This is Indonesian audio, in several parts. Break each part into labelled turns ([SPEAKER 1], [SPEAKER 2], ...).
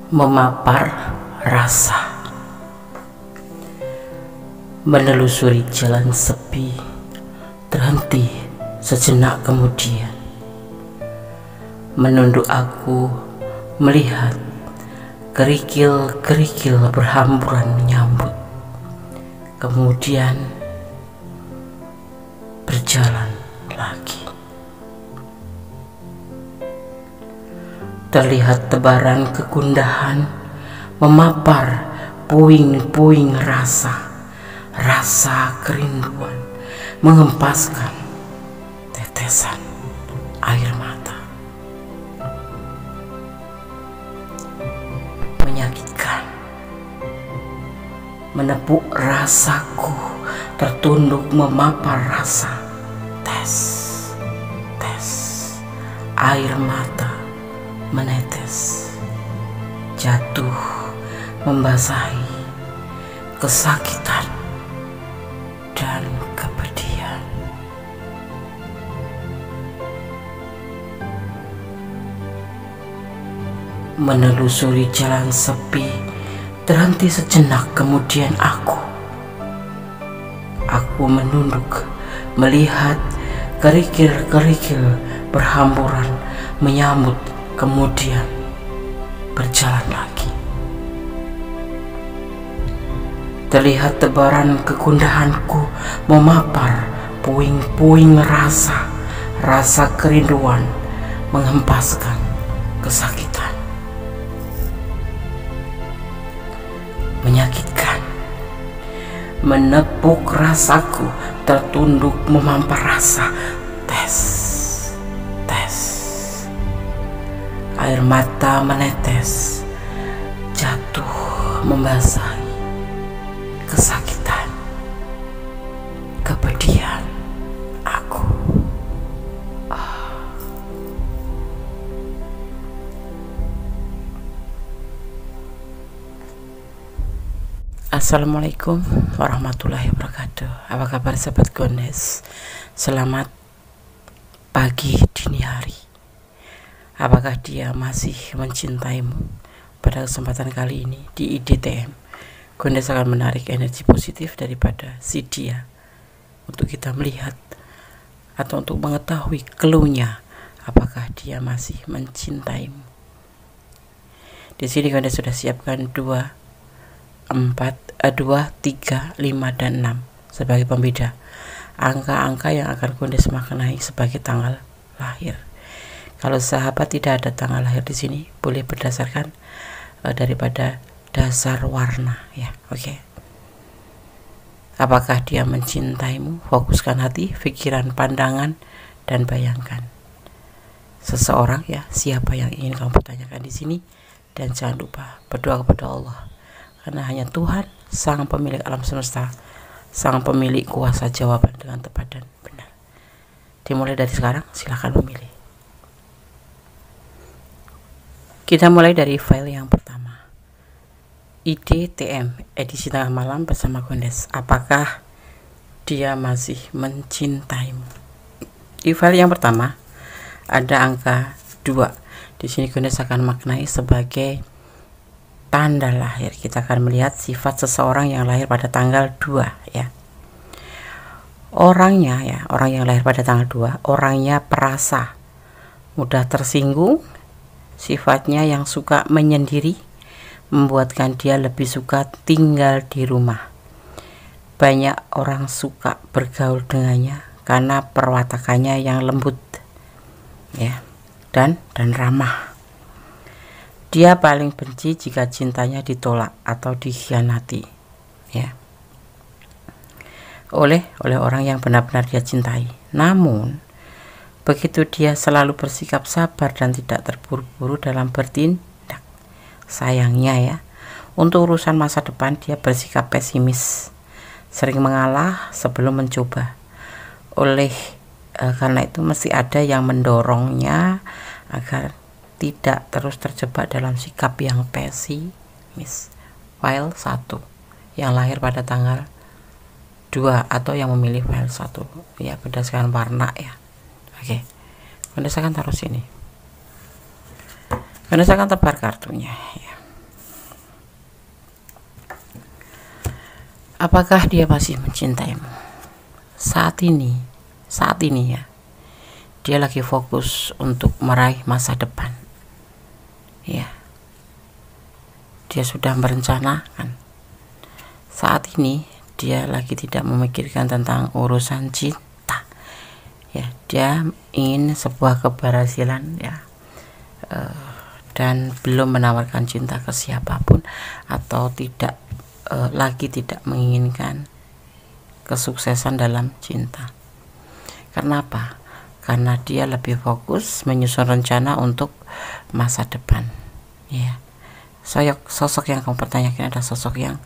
[SPEAKER 1] memapar rasa, menelusuri jalan sepi, terhenti sejenak kemudian, menunduk aku melihat kerikil-kerikil berhamburan menyambut, kemudian berjalan lagi. Terlihat tebaran kegundahan memapar puing-puing rasa kerinduan, mengempaskan tetesan air mata. Menyakitkan, menepuk rasaku, tertunduk memapar rasa. Tes, air mata menetes, jatuh membasahi kesakitan dan kepedihan. Menelusuri jalan sepi, terhenti sejenak kemudian aku menunduk melihat kerikil-kerikil berhamburan menyambut, kemudian berjalan lagi. Terlihat tebaran kegundahanku memapar puing-puing rasa kerinduan, menghempaskan kesakitan. Menyakitkan, menepuk rasaku, tertunduk memapar rasa. Tes, air mata menetes, jatuh membasahi kesakitan, kepedihan aku. Assalamualaikum warahmatullahi wabarakatuh. Apa kabar sahabat Gondes? Selamat pagi dini hari. Apakah dia masih mencintaimu? Pada kesempatan kali ini di IDTM, Gondes akan menarik energi positif daripada si dia untuk kita melihat atau untuk mengetahui clue-nya, apakah dia masih mencintaimu. Di sini Gondes sudah siapkan 2, 3, 5, dan 6 sebagai pembeda. Angka-angka yang akan Gondes maknai sebagai tanggal lahir. Kalau sahabat tidak ada tanggal lahir di sini, boleh berdasarkan daripada dasar warna ya. Oke. Apakah dia mencintaimu? Fokuskan hati, pikiran, pandangan, dan bayangkan seseorang ya, siapa yang ingin kamu tanyakan di sini. Dan jangan lupa berdoa kepada Allah, karena hanya Tuhan sang pemilik alam semesta, sang pemilik kuasa jawaban dengan tepat dan benar. Dimulai dari sekarang, silakan memilih. Kita mulai dari file yang pertama, IDTM edisi tengah malam bersama Gondes. Apakah dia masih mencintaimu? Di file yang pertama ada angka 2. Di sini Gondes akan maknai sebagai tanda lahir. Kita akan melihat sifat seseorang yang lahir pada tanggal 2 ya. Orang yang lahir pada tanggal 2, orangnya perasa, mudah tersinggung, sifatnya yang suka menyendiri, membuatkan dia lebih suka tinggal di rumah. Banyak orang suka bergaul dengannya karena perwatakannya yang lembut ya, dan ramah. Dia paling benci jika cintanya ditolak atau dikhianati ya, oleh orang yang benar-benar dia cintai. Namun begitu dia selalu bersikap sabar dan tidak terburu-buru dalam bertindak. Sayangnya ya, untuk urusan masa depan dia bersikap pesimis, sering mengalah sebelum mencoba. Karena itu mesti ada yang mendorongnya agar tidak terus terjebak dalam sikap yang pesimis. File 1 yang lahir pada tanggal 2 atau yang memilih file 1 ya, berdasarkan warna ya. Oke, Gondes akan taruh sini. Gondes akan tebar kartunya ya. Apakah dia masih mencintaimu? Saat ini ya, dia lagi fokus untuk meraih masa depan. Ya, dia sudah merencanakan. Saat ini dia lagi tidak memikirkan tentang urusan cinta. Ya, dia ingin sebuah keberhasilan, ya, dan belum menawarkan cinta ke siapapun, atau lagi tidak menginginkan kesuksesan dalam cinta. Karena apa? Karena dia lebih fokus menyusun rencana untuk masa depan. Ya, sosok yang kamu pertanyakan adalah sosok yang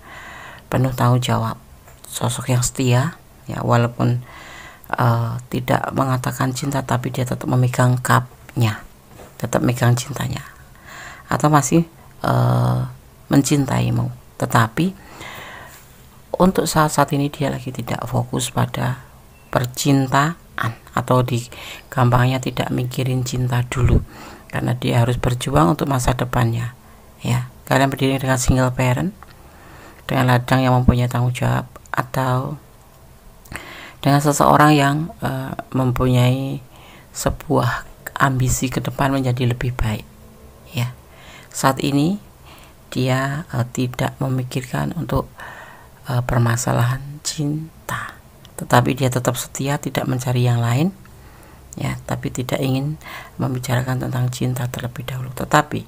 [SPEAKER 1] penuh tanggung jawab, sosok yang setia, ya, walaupun tidak mengatakan cinta, tapi dia tetap memegang cupnya, tetap memegang cintanya, atau masih mencintaimu, tetapi untuk saat ini dia lagi tidak fokus pada percintaan, atau di gampangnya tidak mikirin cinta dulu, karena dia harus berjuang untuk masa depannya. Ya, kalian berdiri dengan single parent, dengan ladang yang mempunyai tanggung jawab, atau dengan seseorang yang mempunyai sebuah ambisi ke depan menjadi lebih baik. Ya, saat ini dia tidak memikirkan untuk permasalahan cinta, tetapi dia tetap setia, tidak mencari yang lain, ya, tapi tidak ingin membicarakan tentang cinta terlebih dahulu. Tetapi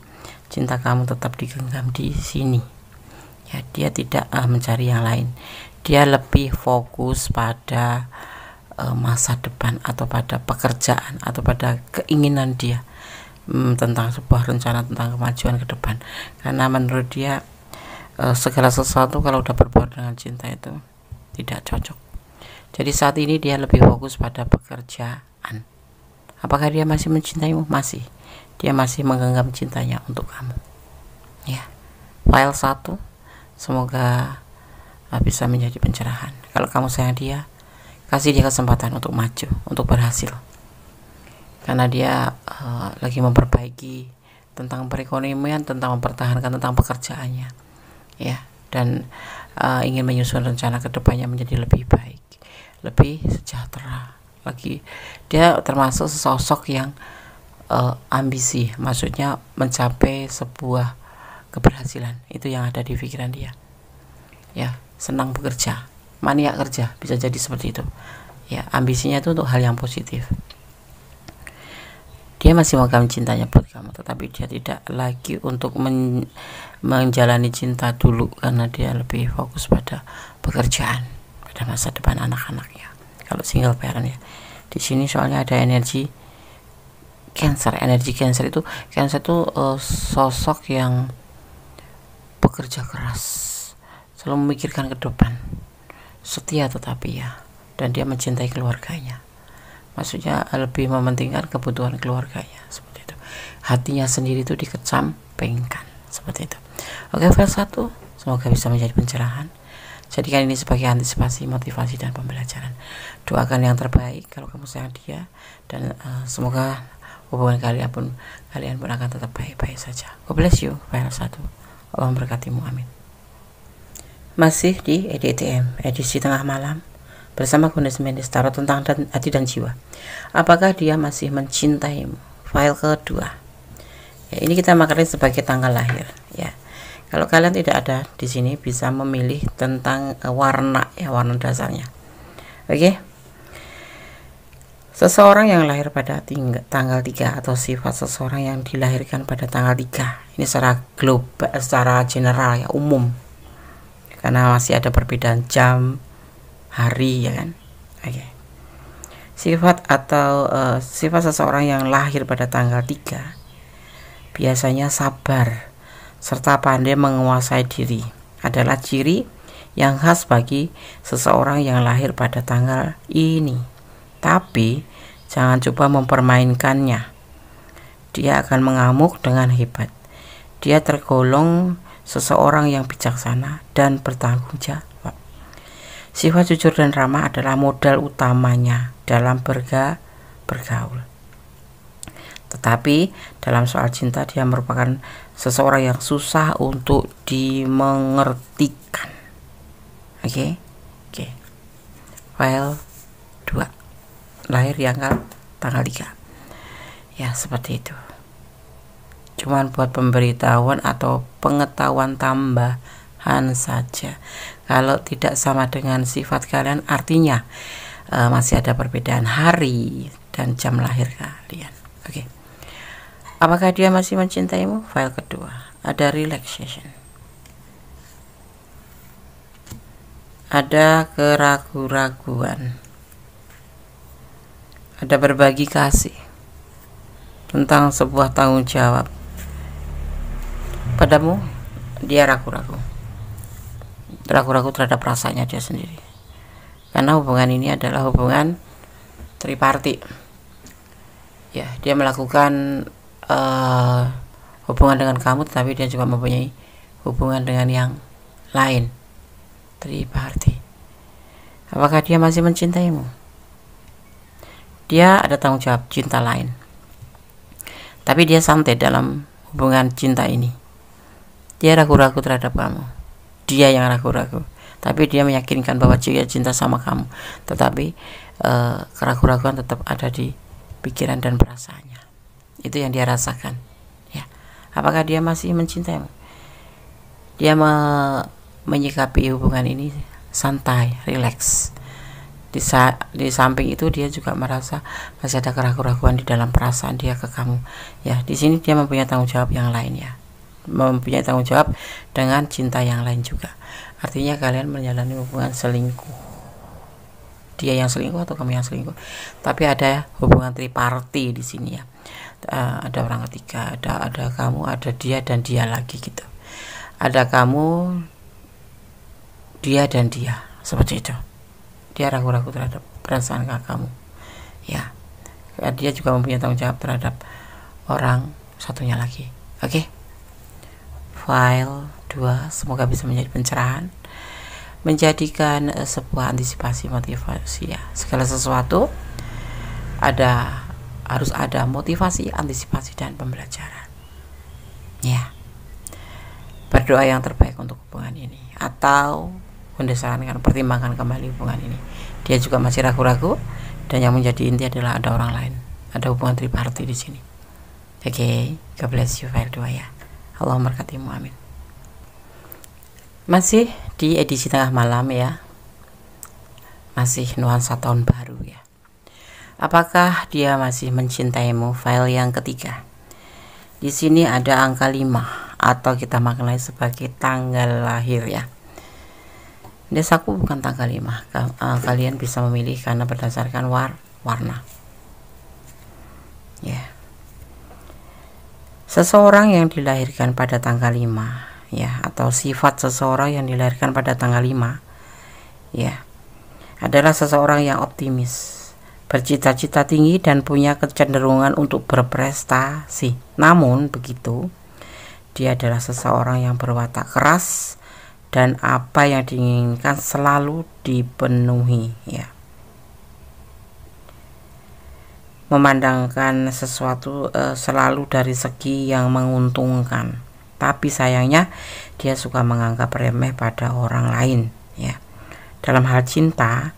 [SPEAKER 1] cinta kamu tetap digenggam di sini. Ya, dia tidak mencari yang lain. Dia lebih fokus pada masa depan, atau pada pekerjaan, atau pada keinginan dia tentang sebuah rencana tentang kemajuan ke depan. Karena menurut dia segala sesuatu kalau udah berbau dengan cinta itu tidak cocok. Jadi saat ini dia lebih fokus pada pekerjaan. Apakah dia masih mencintaimu? Masih. Dia masih menggenggam cintanya untuk kamu. Ya. File 1, semoga bisa menjadi pencerahan. Kalau kamu sayang dia, kasih dia kesempatan untuk maju, untuk berhasil. Karena dia lagi memperbaiki tentang perekonomian, tentang mempertahankan tentang pekerjaannya, ya, dan ingin menyusun rencana kedepannya menjadi lebih baik, lebih sejahtera lagi. Dia termasuk sosok yang ambisi, maksudnya mencapai sebuah keberhasilan, itu yang ada di pikiran dia. Ya, senang bekerja, maniak kerja, bisa jadi seperti itu. Ya, ambisinya itu untuk hal yang positif. Dia masih memegang cintanya buat kamu, tetapi dia tidak lagi untuk menjalani cinta dulu, karena dia lebih fokus pada pekerjaan, pada masa depan anak-anaknya. Kalau single parent, ya, di sini soalnya ada energi Cancer. Energi Cancer itu sosok yang bekerja keras, selalu memikirkan ke depan, setia tetapi, ya, dan dia mencintai keluarganya. Maksudnya lebih mementingkan kebutuhan keluarganya, seperti itu. Hatinya sendiri itu dikecampingkan, seperti itu. Oke, file 1, semoga bisa menjadi pencerahan. Jadikan ini sebagai antisipasi, motivasi, dan pembelajaran. Doakan yang terbaik kalau kamu sayang dia, dan semoga hubungan kalian pun akan tetap baik-baik saja. God bless you. File 1. Allah memberkatimu, amin. Masih di EDTM, edisi tengah malam, bersama Gunes Mendes, tarot tentang hati dan jiwa. Apakah dia masih mencintaimu? File kedua. Ya, ini kita makarin sebagai tanggal lahir, ya. Kalau kalian tidak ada di sini, bisa memilih tentang warna, ya, warna dasarnya. Oke. Seseorang yang lahir pada tanggal 3, atau sifat seseorang yang dilahirkan pada tanggal 3. Ini secara global, secara general, ya, umum. Karena masih ada perbedaan jam, hari, ya kan. Oke. Sifat atau sifat seseorang yang lahir pada tanggal 3 biasanya sabar serta pandai menguasai diri, adalah ciri yang khas bagi seseorang yang lahir pada tanggal ini. Tapi jangan coba mempermainkannya. Dia akan mengamuk dengan hebat. Dia tergolong seseorang yang bijaksana dan bertanggung jawab. Sifat jujur dan ramah adalah modal utamanya dalam bergaul. Tetapi dalam soal cinta, dia merupakan seseorang yang susah untuk dimengertikan. Oke. File 2, lahir di tanggal 3. Ya, seperti itu. Cuman buat pemberitahuan atau pengetahuan tambahan saja. Kalau tidak sama dengan sifat kalian, artinya masih ada perbedaan hari dan jam lahir kalian. Oke. Apakah dia masih mencintaimu? File kedua, ada relaxation, ada keraguan-raguan, ada berbagi kasih tentang sebuah tanggung jawab padamu. Dia ragu-ragu terhadap perasaannya dia sendiri, karena hubungan ini adalah hubungan triparti. Ya, dia melakukan hubungan dengan kamu, tetapi dia juga mempunyai hubungan dengan yang lain, triparti. Apakah dia masih mencintaimu? Dia ada tanggung jawab cinta lain, tapi dia santai dalam hubungan cinta ini. Dia ragu-ragu terhadap kamu. Dia yang ragu-ragu, tapi dia meyakinkan bahwa dia cinta sama kamu, tetapi keraguan-raguan tetap ada di pikiran dan perasaannya. Itu yang dia rasakan. Ya. Apakah dia masih mencintaimu? Dia menyikapi hubungan ini santai, rileks. Di samping itu dia juga merasa masih ada keraguan-raguan di dalam perasaan dia ke kamu. Ya, di sini dia mempunyai tanggung jawab yang lain, ya. Mempunyai tanggung jawab dengan cinta yang lain juga. Artinya kalian menjalani hubungan selingkuh. Dia yang selingkuh atau kamu yang selingkuh. Tapi ada hubungan triparti di sini, ya. Ada orang ketiga, ada kamu, ada dia dan dia lagi gitu. Ada kamu, dia dan dia, seperti itu. Dia ragu-ragu terhadap perasaan kamu. Ya. Dia juga mempunyai tanggung jawab terhadap orang satunya lagi. Oke. File 2 semoga bisa menjadi pencerahan, menjadikan sebuah antisipasi motivasi, ya. Segala sesuatu harus ada motivasi, antisipasi dan pembelajaran. Ya. Berdoa yang terbaik untuk hubungan ini, atau disarankan pertimbangkan kembali hubungan ini. Dia juga masih ragu-ragu, dan yang menjadi inti adalah ada orang lain, ada hubungan triparti di sini. Oke, God bless you file 2, ya. Allah memberkatimu, amin. Masih di edisi tengah malam, ya. Masih nuansa tahun baru, ya. Apakah dia masih mencintaimu? File yang ketiga. Di sini ada angka 5 atau kita maknai sebagai tanggal lahir, ya. Desaku bukan tanggal 5. Kalian bisa memilih karena berdasarkan warna. Ya. Seseorang yang dilahirkan pada tanggal 5, ya, atau sifat seseorang yang dilahirkan pada tanggal 5, ya, adalah seseorang yang optimis, bercita-cita tinggi dan punya kecenderungan untuk berprestasi. Namun begitu, dia adalah seseorang yang berwatak keras dan apa yang diinginkan selalu dipenuhi, ya. Memandangkan sesuatu selalu dari segi yang menguntungkan, tapi sayangnya dia suka menganggap remeh pada orang lain, ya. Dalam hal cinta,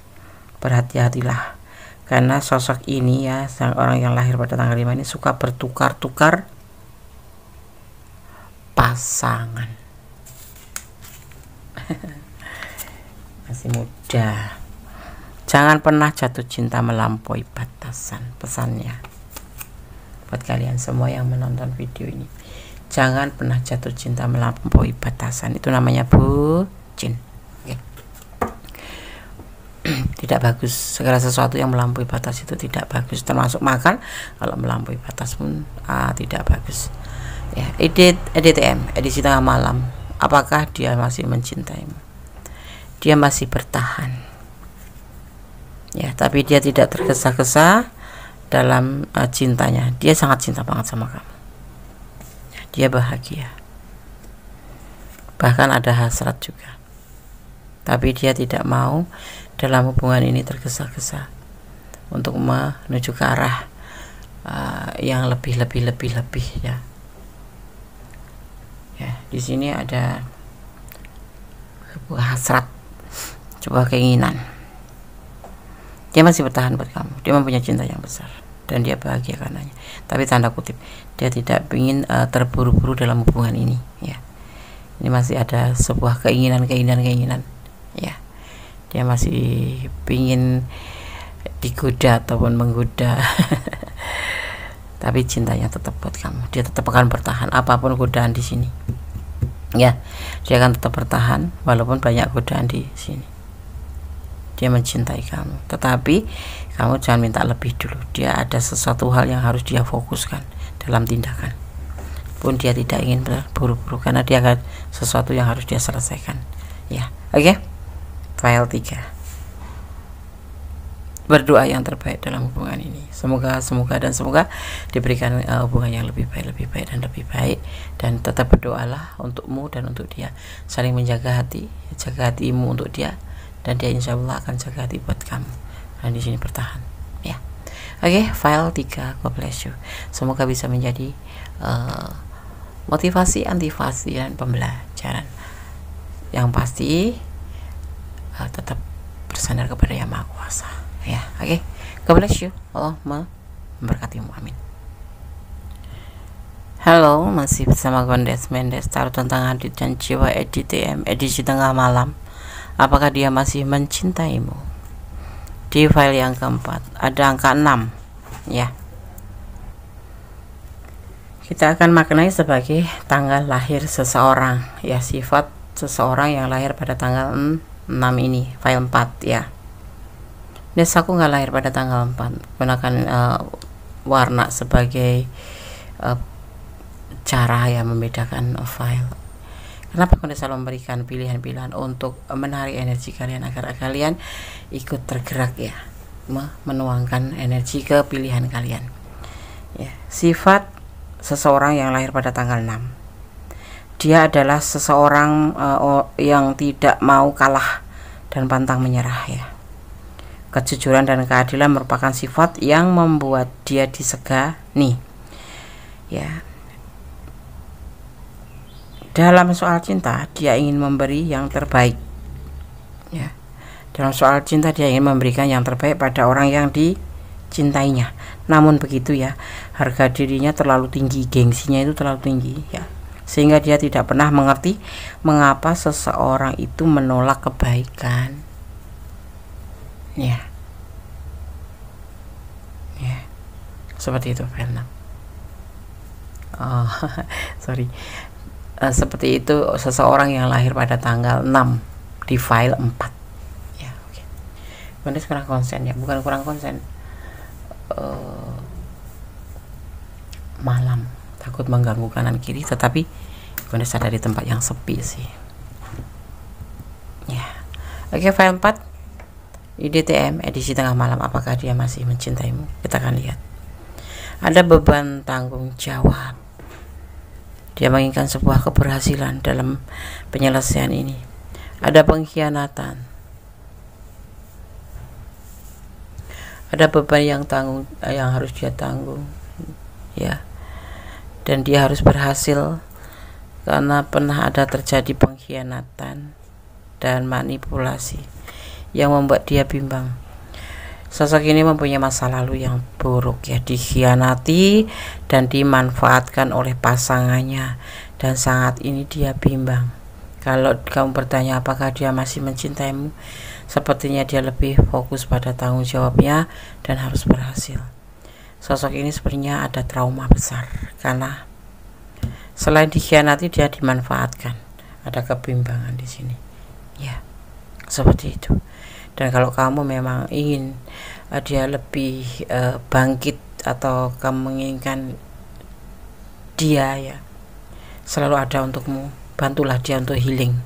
[SPEAKER 1] berhati-hatilah, karena sosok ini, ya, orang yang lahir pada tanggal 5 ini suka bertukar-tukar pasangan. Masih muda, jangan pernah jatuh cinta melampaui batasan. Pesannya buat kalian semua yang menonton video ini, jangan pernah jatuh cinta melampaui batasan. Itu namanya bucin. Oke. Tidak bagus. Segala sesuatu yang melampaui batas itu tidak bagus, termasuk makan. Kalau melampaui batas pun tidak bagus, ya. EDTM, edisi tengah malam. Apakah dia masih mencintaimu? Dia masih bertahan, ya, tapi dia tidak tergesa-gesa dalam cintanya. Dia sangat cinta banget sama kamu, ya, dia bahagia, bahkan ada hasrat juga, tapi dia tidak mau dalam hubungan ini tergesa-gesa untuk menuju ke arah yang lebih, ya. Ya, di sini ada sebuah hasrat sebuah keinginan. Dia masih bertahan buat kamu, dia mempunyai cinta yang besar dan dia bahagia karenanya. Tapi tanda kutip, dia tidak ingin terburu-buru dalam hubungan ini, ya. Ini masih ada sebuah keinginan, ya. Dia masih ingin digoda ataupun menggoda. Tapi cintanya tetap buat kamu. Dia tetap akan bertahan apapun godaan di sini. Ya, dia akan tetap bertahan walaupun banyak godaan di sini. Dia mencintai kamu, tetapi kamu jangan minta lebih dulu. Dia ada sesuatu hal yang harus dia fokuskan dalam tindakan. Pun dia tidak ingin buru-buru karena dia akan sesuatu yang harus dia selesaikan. Ya, oke. File 3. Berdoa yang terbaik dalam hubungan ini. Semoga diberikan hubungan yang lebih baik dan tetap berdoalah untukmu dan untuk dia. Saling menjaga hati, jaga hatimu untuk dia. Dan dia insya Allah akan jaga hati buat kamu. Dan di sini bertahan, ya. Oke, file 3. God bless you. Semoga bisa menjadi motivasi, antivasi dan pembelajaran. Yang pasti tetap bersandar kepada Yang Maha Kuasa, ya. Oke, God bless you. Allah memberkatimu. Amin. Halo, masih bersama Gondes Mendes, taruh tentang hadit dan jiwa EDTM edisi tengah malam. Apakah dia masih mencintaimu? Di file yang keempat ada angka 6, ya. Kita akan maknai sebagai tanggal lahir seseorang, ya, sifat seseorang yang lahir pada tanggal 6 ini, file 4, ya. Nes aku nggak lahir pada tanggal 4, gunakan warna sebagai cara yang membedakan file. Kenapa Kondes selalu memberikan pilihan-pilihan untuk menarik energi kalian agar kalian ikut tergerak, ya, menuangkan energi ke pilihan kalian, ya. Sifat seseorang yang lahir pada tanggal 6, dia adalah seseorang yang tidak mau kalah dan pantang menyerah, ya. Kejujuran dan keadilan merupakan sifat yang membuat dia disegani, ya. Dalam soal cinta, dia ingin memberi yang terbaik, ya. Dalam soal cinta, dia ingin memberikan yang terbaik pada orang yang dicintainya. Namun begitu, ya, harga dirinya terlalu tinggi, gengsinya itu terlalu tinggi, ya, sehingga dia tidak pernah mengerti mengapa seseorang itu menolak kebaikan, ya. Ya, seperti itu, Fernand. Oh, sorry. Seperti itu seseorang yang lahir pada tanggal 6 di file 4, ya. Oke. Gondes kurang konsen, ya, bukan kurang konsen, malam takut mengganggu kanan kiri, tetapi Gondes ada di tempat yang sepi sih, ya. Oke, file 4 IDTM edisi tengah malam. Apakah dia masih mencintaimu? Kita akan lihat. Ada beban tanggung jawab. Dia menginginkan sebuah keberhasilan dalam penyelesaian ini. Ada pengkhianatan. Ada beban yang harus dia tanggung, ya. Dan dia harus berhasil karena pernah ada terjadi pengkhianatan dan manipulasi yang membuat dia bimbang. Sosok ini mempunyai masa lalu yang buruk, ya, dikhianati dan dimanfaatkan oleh pasangannya, dan saat ini dia bimbang. Kalau kamu bertanya apakah dia masih mencintaimu, sepertinya dia lebih fokus pada tanggung jawabnya dan harus berhasil. Sosok ini sepertinya ada trauma besar karena selain dikhianati dia dimanfaatkan. Ada kebimbangan di sini, ya, seperti itu. Dan kalau kamu memang ingin dia lebih bangkit atau kamu menginginkan dia, ya, selalu ada untukmu, bantulah dia untuk healing,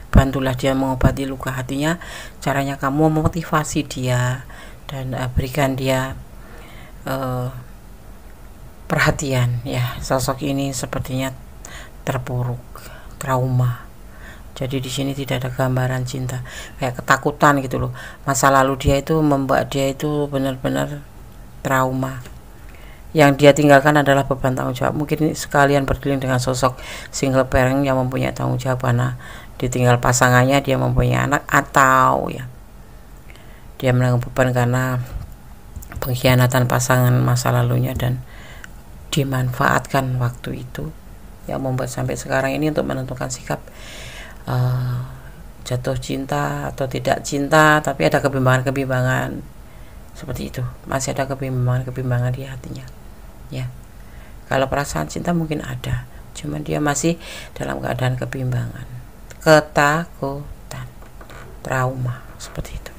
[SPEAKER 1] bantulah dia mengobati luka hatinya. Caranya kamu memotivasi dia dan berikan dia perhatian, ya. Sosok ini sepertinya terpuruk, trauma. Jadi di sini tidak ada gambaran cinta, kayak ketakutan gitu loh. Masa lalu dia itu membuat dia itu benar-benar trauma. Yang dia tinggalkan adalah beban tanggung jawab. Mungkin sekalian berkeliling dengan sosok single parent yang mempunyai tanggung jawab karena ditinggal pasangannya, dia mempunyai anak, atau, ya, dia menanggung beban karena pengkhianatan pasangan masa lalunya dan dimanfaatkan waktu itu yang membuat sampai sekarang ini untuk menentukan sikap jatuh cinta atau tidak cinta, tapi ada kebimbangan-kebimbangan seperti itu, masih ada kebimbangan-kebimbangan di hatinya ya. Kalau perasaan cinta mungkin ada, cuman dia masih dalam keadaan kebimbangan, ketakutan, trauma seperti itu.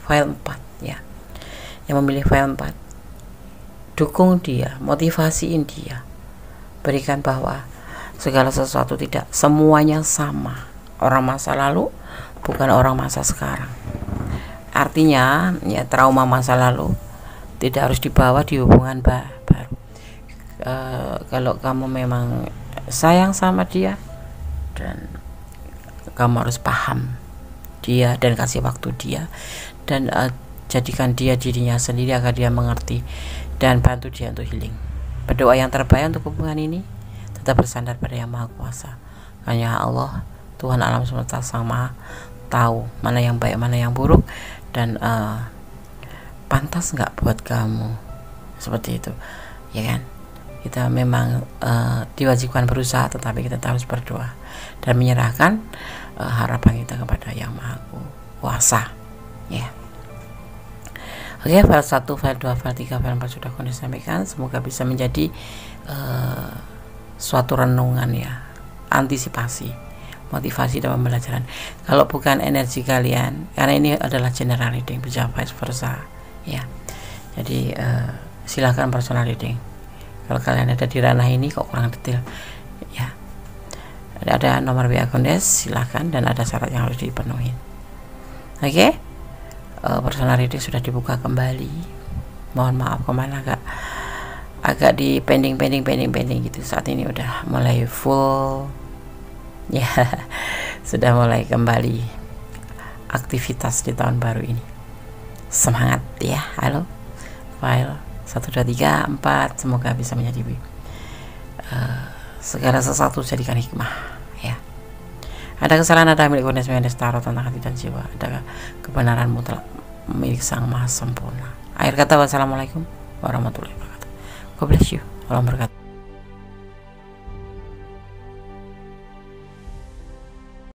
[SPEAKER 1] File 4 ya, yang memilih file 4, dukung dia, motivasiin dia, berikan bahwa segala sesuatu tidak semuanya sama. Orang masa lalu bukan orang masa sekarang. Artinya ya, trauma masa lalu tidak harus dibawa di hubungan baru. Kalau kamu memang sayang sama dia, dan kamu harus paham dia dan kasih waktu dia, dan jadikan dia dirinya sendiri agar dia mengerti, dan bantu dia untuk healing. Berdoa yang terbaik untuk hubungan ini, tetap bersandar pada Yang Maha Kuasa. Hanya Allah, Tuhan alam semesta, Sang Maha tahu mana yang baik, mana yang buruk, dan pantas nggak buat kamu seperti itu, ya kan? Kita memang diwajibkan berusaha, tetapi kita harus berdoa dan menyerahkan harapan kita kepada Yang Maha Kuasa, ya. Oke, file 1, file 2, file 3, file 4 sudah Kondis sampaikan. Semoga bisa menjadi suatu renungan ya, antisipasi, motivasi dalam pembelajaran. Kalau bukan energi kalian, karena ini adalah general reading, bisa vice versa ya. Jadi silahkan personal reading. Kalau kalian ada di ranah ini kok kurang detail ya, ada nomor WA Kondes, silahkan, dan ada syarat yang harus dipenuhi. Oke, personal reading sudah dibuka kembali. Mohon maaf kemana agak di pending gitu. Saat ini udah mulai full ya, sudah mulai kembali aktivitas di tahun baru ini. Semangat ya. Halo, file 1, 2, 3, 4 semoga bisa menjadi segala sesuatu jadikan hikmah ya. Ada kesalahan, ada milik Kondes Mendes Tarot tentang hati dan jiwa, ada kebenaran mutlak milik Sang Maha Sempurna. Akhir kata, wassalamualaikum warahmatullahi wabarakatuh. God bless you. Salam berkat.